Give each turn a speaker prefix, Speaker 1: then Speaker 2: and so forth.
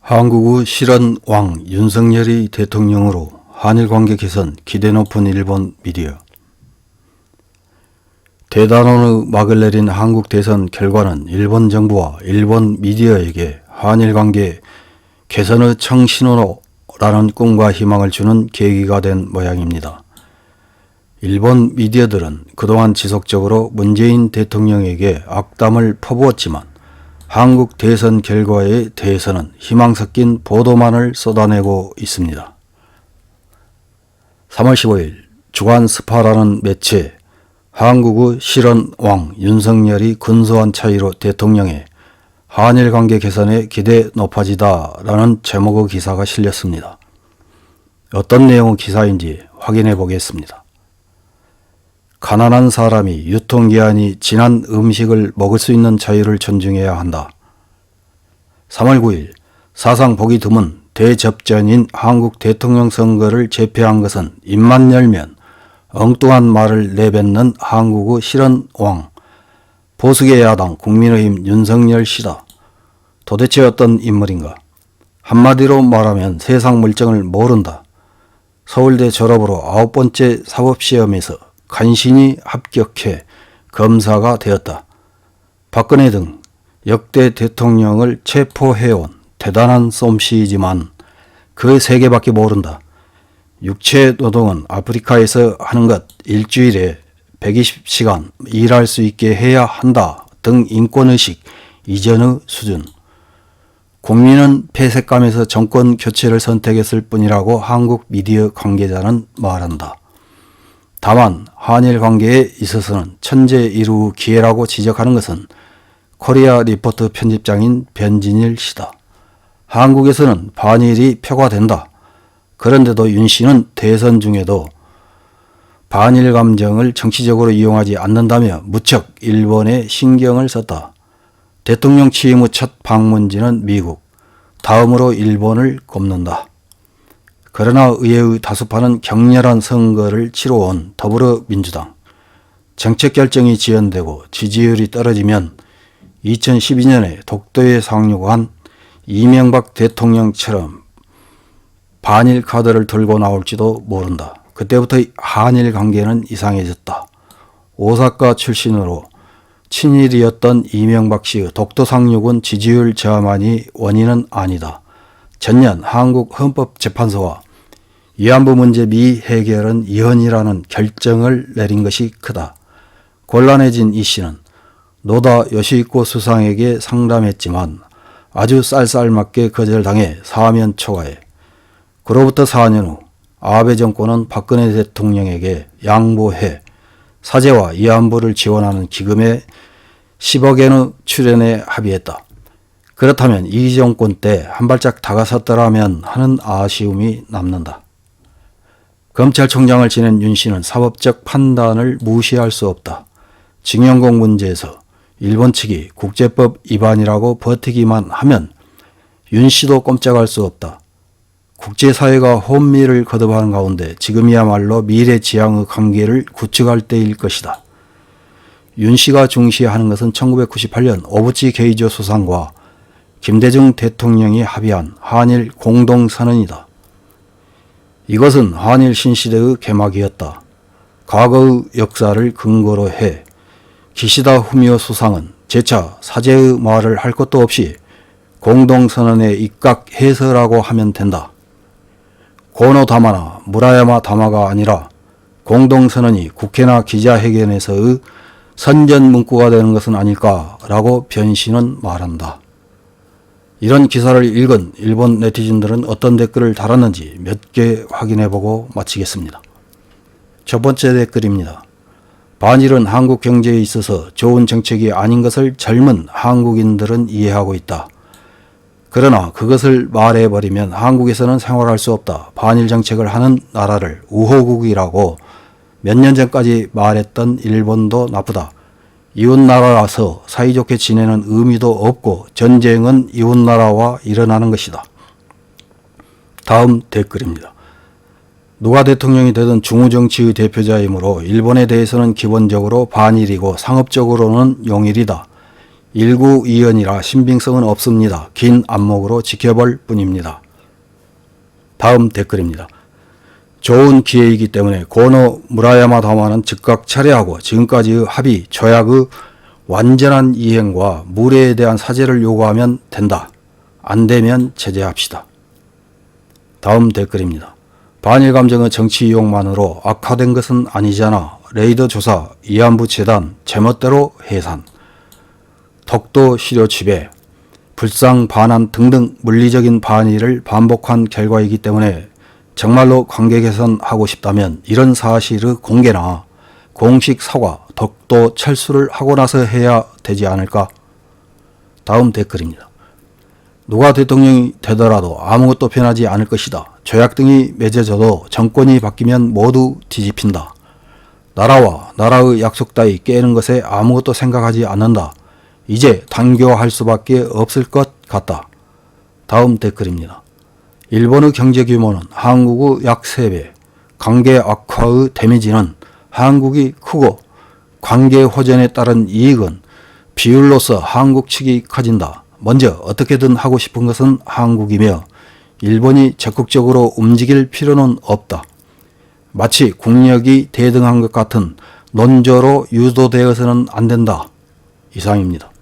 Speaker 1: 한국의 실현왕 윤석열이 대통령으로 한일 관계 개선 기대 높은 일본 미디어. 대단원의 막을 내린 한국 대선 결과는 일본 정부와 일본 미디어에게 한일 관계 개선의 청신호라는 꿈과 희망을 주는 계기가 된 모양입니다. 일본 미디어들은 그동안 지속적으로 문재인 대통령에게 악담을 퍼부었지만 한국 대선 결과에 대해서는 희망 섞인 보도만을 쏟아내고 있습니다. 3월 15일 주간 스파라는 매체 한국의 실현왕 윤석열이 근소한 차이로 대통령에 한일 관계 개선에 기대 높아지다 라는 제목의 기사가 실렸습니다. 어떤 내용의 기사인지 확인해 보겠습니다. 가난한 사람이 유통기한이 지난 음식을 먹을 수 있는 자유를 존중해야 한다. 3월 9일 사상 보기 드문 대접전인 한국 대통령 선거를 제패한 것은 입만 열면 엉뚱한 말을 내뱉는 한국의 실현왕 보수계 야당 국민의힘 윤석열 씨다. 도대체 어떤 인물인가? 한마디로 말하면 세상 물정을 모른다. 서울대 졸업으로 9번째 사법시험에서 간신히 합격해 검사가 되었다. 박근혜 등 역대 대통령을 체포해온 대단한 솜씨이지만 그 세계밖에 모른다. 육체 노동은 아프리카에서 하는 것 일주일에 120시간 일할 수 있게 해야 한다 등 인권의식 이전의 수준. 국민은 폐색감에서 정권 교체를 선택했을 뿐이라고 한국 미디어 관계자는 말한다. 다만 한일 관계에 있어서는 천재 이루 기회라고 지적하는 것은 코리아 리포트 편집장인 변진일 씨다. 한국에서는 반일이 표가된다. 그런데도 윤 씨는 대선 중에도 반일 감정을 정치적으로 이용하지 않는다며 무척 일본에 신경을 썼다. 대통령 취임 후 첫 방문지는 미국, 다음으로 일본을 꼽는다. 그러나 의회의 다수파는 격렬한 선거를 치러온 더불어민주당. 정책 결정이 지연되고 지지율이 떨어지면 2012년에 독도에 상륙한 이명박 대통령처럼 반일 카드를 들고 나올지도 모른다. 그때부터 한일 관계는 이상해졌다. 오사카 출신으로 친일이었던 이명박 씨의 독도 상륙은 지지율 저하만이 원인은 아니다. 전년 한국 헌법재판소가 위안부 문제 미해결은 이혼이라는 결정을 내린 것이 크다. 곤란해진 이 씨는 노다 요시히코 수상에게 상담했지만 아주 쌀쌀맞게 거절당해 사면 초과해. 그로부터 4년 후 아베 정권은 박근혜 대통령에게 양보해 사죄와 위안부를 지원하는 기금에 10억엔의 출연에 합의했다. 그렇다면 이 정권 때 한 발짝 다가섰더라면 하는 아쉬움이 남는다. 검찰총장을 지낸 윤 씨는 사법적 판단을 무시할 수 없다. 징용공 문제에서 일본 측이 국제법 위반이라고 버티기만 하면 윤 씨도 꼼짝할 수 없다. 국제사회가 혼미를 거듭하는 가운데 지금이야말로 미래지향의 관계를 구축할 때일 것이다. 윤 씨가 중시하는 것은 1998년 오부치 게이조 수상과 김대중 대통령이 합의한 한일 공동선언이다. 이것은 한일 신시대의 개막이었다. 과거의 역사를 근거로 해 기시다 후미오 수상은 재차 사죄의 말을 할 것도 없이 공동선언에 입각해서라고 하면 된다. 고노 다마나 무라야마 다마가 아니라 공동선언이 국회나 기자회견에서의 선전 문구가 되는 것은 아닐까라고 변 씨는 말한다. 이런 기사를 읽은 일본 네티즌들은 어떤 댓글을 달았는지 몇 개 확인해보고 마치겠습니다. 첫 번째 댓글입니다. 반일은 한국 경제에 있어서 좋은 정책이 아닌 것을 젊은 한국인들은 이해하고 있다. 그러나 그것을 말해버리면 한국에서는 생활할 수 없다. 반일 정책을 하는 나라를 우호국이라고 몇 년 전까지 말했던 일본도 나쁘다. 이웃나라라서 사이좋게 지내는 의미도 없고 전쟁은 이웃나라와 일어나는 것이다. 다음 댓글입니다. 누가 대통령이 되든 중우정치의 대표자이므로 일본에 대해서는 기본적으로 반일이고 상업적으로는 용일이다. 일구이연이라 신빙성은 없습니다. 긴 안목으로 지켜볼 뿐입니다. 다음 댓글입니다. 좋은 기회이기 때문에 고노 무라야마 다마는 즉각 철회하고 지금까지의 합의, 조약의 완전한 이행과 무례에 대한 사죄를 요구하면 된다. 안 되면 제재합시다. 다음 댓글입니다. 반일 감정의 정치 이용만으로 악화된 것은 아니잖아. 레이더 조사, 이안부 재단, 제멋대로 해산, 독도 시료 지배, 불상 반환 등등 물리적인 반의를 반복한 결과이기 때문에 정말로 관계 개선하고 싶다면 이런 사실의 공개나 공식 사과, 독도 철수를 하고 나서 해야 되지 않을까? 다음 댓글입니다. 누가 대통령이 되더라도 아무것도 변하지 않을 것이다. 조약 등이 맺어져도 정권이 바뀌면 모두 뒤집힌다. 나라와 나라의 약속 따위 깨는 것에 아무것도 생각하지 않는다. 이제 단교할 수밖에 없을 것 같다. 다음 댓글입니다. 일본의 경제 규모는 한국의 약 3배, 관계 악화의 데미지는 한국이 크고 관계 호전에 따른 이익은 비율로서 한국 측이 커진다. 먼저 어떻게든 하고 싶은 것은 한국이며 일본이 적극적으로 움직일 필요는 없다. 마치 국력이 대등한 것 같은 논조로 유도되어서는 안 된다. 이상입니다.